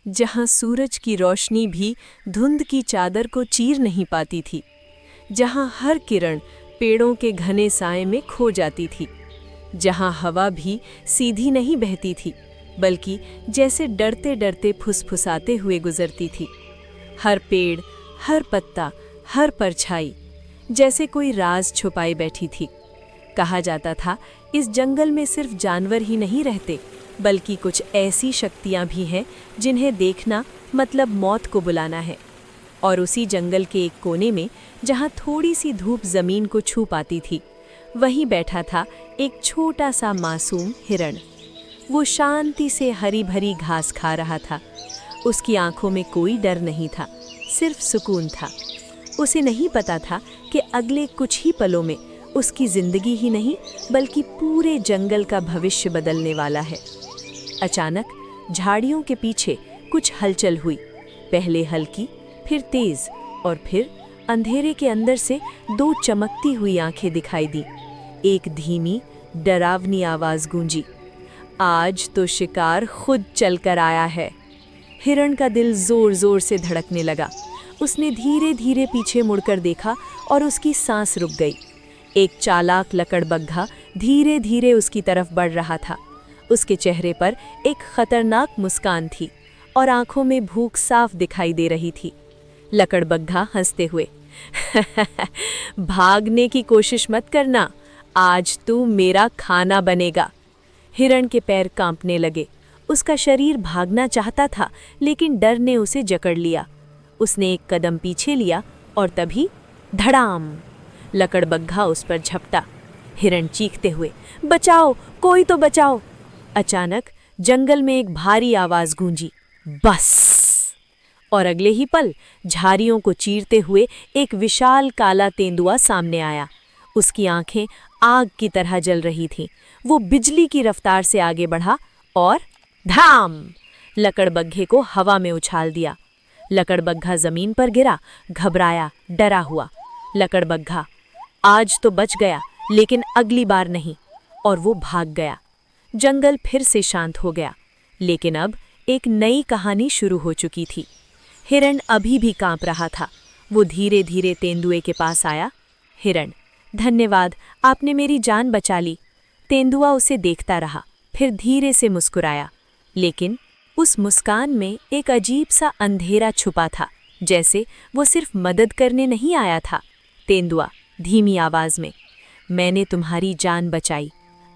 जहां सूरज की रोशनी भी धुंध की चादर को चीर नहीं पाती थी, जहां हर किरण पेड़ों के घने साए में खो जाती थी, जहां हवा भी सीधी नहीं बहती थी बल्कि जैसे डरते डरते फुसफुसाते हुए गुजरती थी। हर पेड़, हर पत्ता, हर परछाई जैसे कोई राज छुपाए बैठी थी। कहा जाता था इस जंगल में सिर्फ जानवर ही नहीं रहते बल्कि कुछ ऐसी शक्तियां भी हैं जिन्हें देखना मतलब मौत को बुलाना है। और उसी जंगल के एक कोने में जहां थोड़ी सी धूप जमीन को छू पाती थी, वहीं बैठा था एक छोटा सा मासूम हिरण। वो शांति से हरी भरी घास खा रहा था। उसकी आंखों में कोई डर नहीं था, सिर्फ सुकून था। उसे नहीं पता था कि अगले कुछ ही पलों में उसकी जिंदगी ही नहीं बल्कि पूरे जंगल का भविष्य बदलने वाला है। अचानक झाड़ियों के पीछे कुछ हलचल हुई, पहले हल्की, फिर तेज और फिर अंधेरे के अंदर से दो चमकती हुई आंखें दिखाई दी। एक धीमी, डरावनी आवाज गूंजी, आज तो शिकार खुद चलकर आया है। हिरण का दिल जोर जोर से धड़कने लगा। उसने धीरे धीरे पीछे मुड़कर देखा और उसकी सांस रुक गई। एक चालाक लकड़बग्घा धीरे धीरे उसकी तरफ बढ़ रहा था। उसके चेहरे पर एक खतरनाक मुस्कान थी और आंखों में भूख साफ दिखाई दे रही थी। लकड़बग्घा हंसते हुए भागने की कोशिश मत करना, आज तू मेरा खाना बनेगा। हिरण के पैर कांपने लगे। उसका शरीर भागना चाहता था लेकिन डर ने उसे जकड़ लिया। उसने एक कदम पीछे लिया और तभी धड़ाम, लकड़बग्घा उस पर झपटा। हिरण चीखते हुए, बचाओ, कोई तो बचाओ। अचानक जंगल में एक भारी आवाज गूंजी, बस। और अगले ही पल झाड़ियों को चीरते हुए एक विशाल काला तेंदुआ सामने आया। उसकी आंखें आग की तरह जल रही थीं। वो बिजली की रफ्तार से आगे बढ़ा और धाम, लकड़बग्घे को हवा में उछाल दिया। लकड़बग्घा जमीन पर गिरा, घबराया, डरा हुआ। लकड़बग्घा, आज तो बच गया लेकिन अगली बार नहीं। और वो भाग गया। जंगल फिर से शांत हो गया, लेकिन अब एक नई कहानी शुरू हो चुकी थी। हिरण अभी भी कांप रहा था। वो धीरे धीरे तेंदुए के पास आया। हिरण, धन्यवाद, आपने मेरी जान बचा ली। तेंदुआ उसे देखता रहा, फिर धीरे से मुस्कुराया, लेकिन उस मुस्कान में एक अजीब सा अंधेरा छुपा था, जैसे वो सिर्फ मदद करने नहीं आया था। तेंदुआ धीमी आवाज में, मैंने तुम्हारी जान बचाई,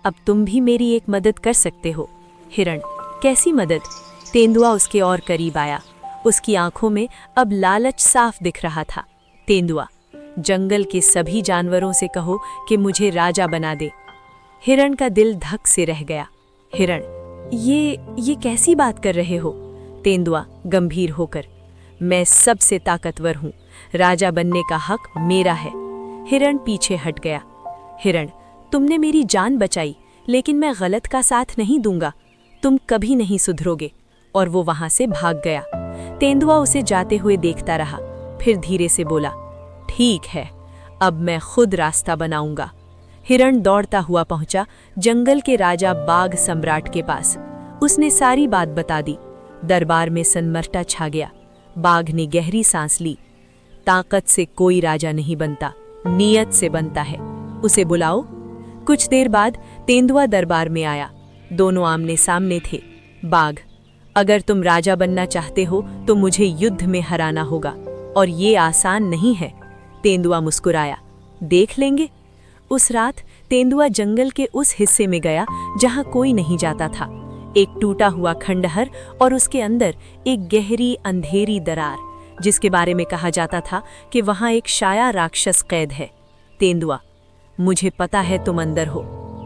अब तुम भी मेरी एक मदद कर सकते हो। हिरण, कैसी मदद? तेंदुआ उसके और करीब आया। उसकी आंखों में अब लालच साफ दिख रहा था। तेंदुआ, जंगल के सभी जानवरों से कहो कि मुझे राजा बना दे। हिरण का दिल धक से रह गया। हिरण, ये कैसी बात कर रहे हो? तेंदुआ गंभीर होकर, मैं सबसे ताकतवर हूँ, राजा बनने का हक मेरा है। हिरण पीछे हट गया। हिरण, तुमने मेरी जान बचाई लेकिन मैं गलत का साथ नहीं दूंगा, तुम कभी नहीं सुधरोगे। और वो वहां से भाग गया। तेंदुआ उसे जाते हुए देखता रहा, फिर धीरे से बोला, ठीक है, अब मैं खुद रास्ता बनाऊंगा। हिरण दौड़ता हुआ पहुंचा जंगल के राजा बाघ सम्राट के पास। उसने सारी बात बता दी। दरबार में सन्नाटा छा गया। बाघ ने गहरी सांस ली। ताकत से कोई राजा नहीं बनता, नियत से बनता है, उसे बुलाओ। कुछ देर बाद तेंदुआ दरबार में आया। दोनों आमने सामने थे। बाघ, अगर तुम राजा बनना चाहते हो तो मुझे युद्ध में हराना होगा, और ये आसान नहीं है। तेंदुआ मुस्कुराया, देख लेंगे। उस रात तेंदुआ जंगल के उस हिस्से में गया जहां कोई नहीं जाता था। एक टूटा हुआ खंडहर और उसके अंदर एक गहरी अंधेरी दरार, जिसके बारे में कहा जाता था कि वहां एक शाया राक्षस कैद है। तेंदुआ, मुझे पता है तुम अंदर हो।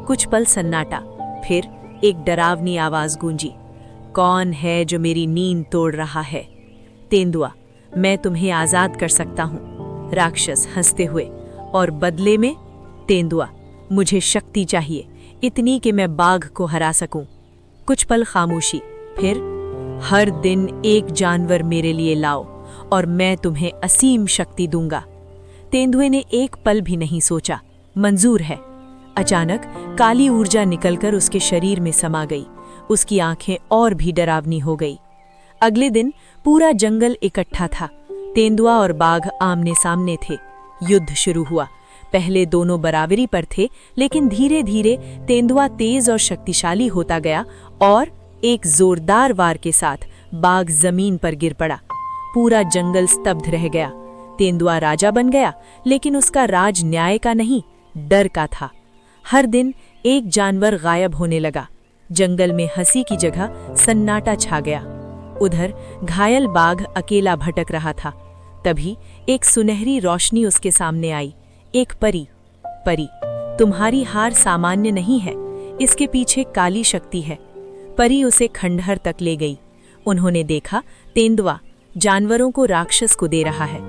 कुछ पल सन्नाटा, फिर एक डरावनी आवाज गूंजी, कौन है जो मेरी नींद तोड़ रहा है? तेंदुआ, मैं तुम्हें आजाद कर सकता हूँ। राक्षस हंसते हुए, और बदले में? तेंदुआ, मुझे शक्ति चाहिए, इतनी कि मैं बाघ को हरा सकूं। कुछ पल खामोशी, फिर हर दिन एक जानवर मेरे लिए लाओ और मैं तुम्हें असीम शक्ति दूंगा। तेंदुए ने एक पल भी नहीं सोचा, मंजूर है। अचानक काली ऊर्जा निकलकर उसके शरीर में समा गई। उसकी आंखें और भी डरावनी हो गई। अगले दिन पूरा जंगल इकट्ठा था। तेंदुआ और बाघ आमने सामने थे। युद्ध शुरू हुआ। पहले दोनों बराबरी पर थे, लेकिन धीरे धीरे तेंदुआ तेज और शक्तिशाली होता गया और एक जोरदार वार के साथ बाघ जमीन पर गिर पड़ा। पूरा जंगल स्तब्ध रह गया। तेंदुआ राजा बन गया, लेकिन उसका राज न्याय का नहीं, डर का था। हर दिन एक जानवर गायब होने लगा। जंगल में हंसी की जगह सन्नाटा छा गया। उधर घायल बाघ अकेला भटक रहा था। तभी एक सुनहरी रोशनी उसके सामने आई। एक परी। परी, तुम्हारी हार सामान्य नहीं है, इसके पीछे काली शक्ति है। परी उसे खंडहर तक ले गई। उन्होंने देखा तेंदुआ जानवरों को राक्षस को दे रहा है।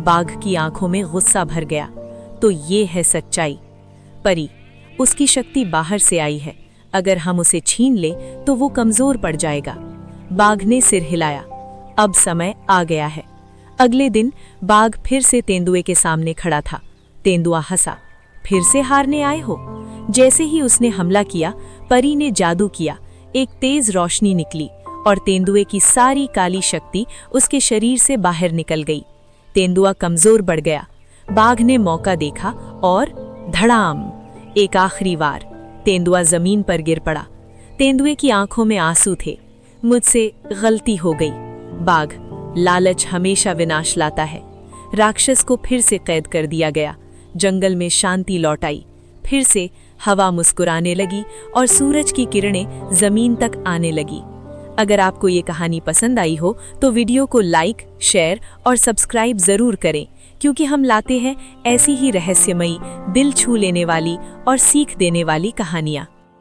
बाघ की आंखों में गुस्सा भर गया। तो ये है सच्चाई। परी, उसकी शक्ति बाहर से आई है, अगर हम उसे छीन ले तो वो कमजोर पड़ जाएगा। बाघ ने सिर हिलाया। अब समय आ गया है। अगले दिन बाघ फिर से तेंदुए के सामने खड़ा था। तेंदुआ हंसा। फिर से हारने आए हो? जैसे ही उसने हमला किया, परी ने जादू किया। एक तेज रोशनी निकली और तेंदुए की सारी काली शक्ति उसके शरीर से बाहर निकल गई। तेंदुआ कमजोर पड़ गया। बाघ ने मौका देखा और धड़ाम, एक आखिरी वार। तेंदुआ जमीन पर गिर पड़ा। तेंदुए की आंखों में आंसू थे। मुझसे गलती हो गई। बाघ, लालच हमेशा विनाश लाता है। राक्षस को फिर से कैद कर दिया गया। जंगल में शांति लौट आई। फिर से हवा मुस्कुराने लगी और सूरज की किरणें जमीन तक आने लगी। अगर आपको ये कहानी पसंद आई हो तो वीडियो को लाइक, शेयर और सब्सक्राइब जरूर करें, क्योंकि हम लाते हैं ऐसी ही रहस्यमयी, दिल छू लेने वाली और सीख देने वाली कहानियाँ।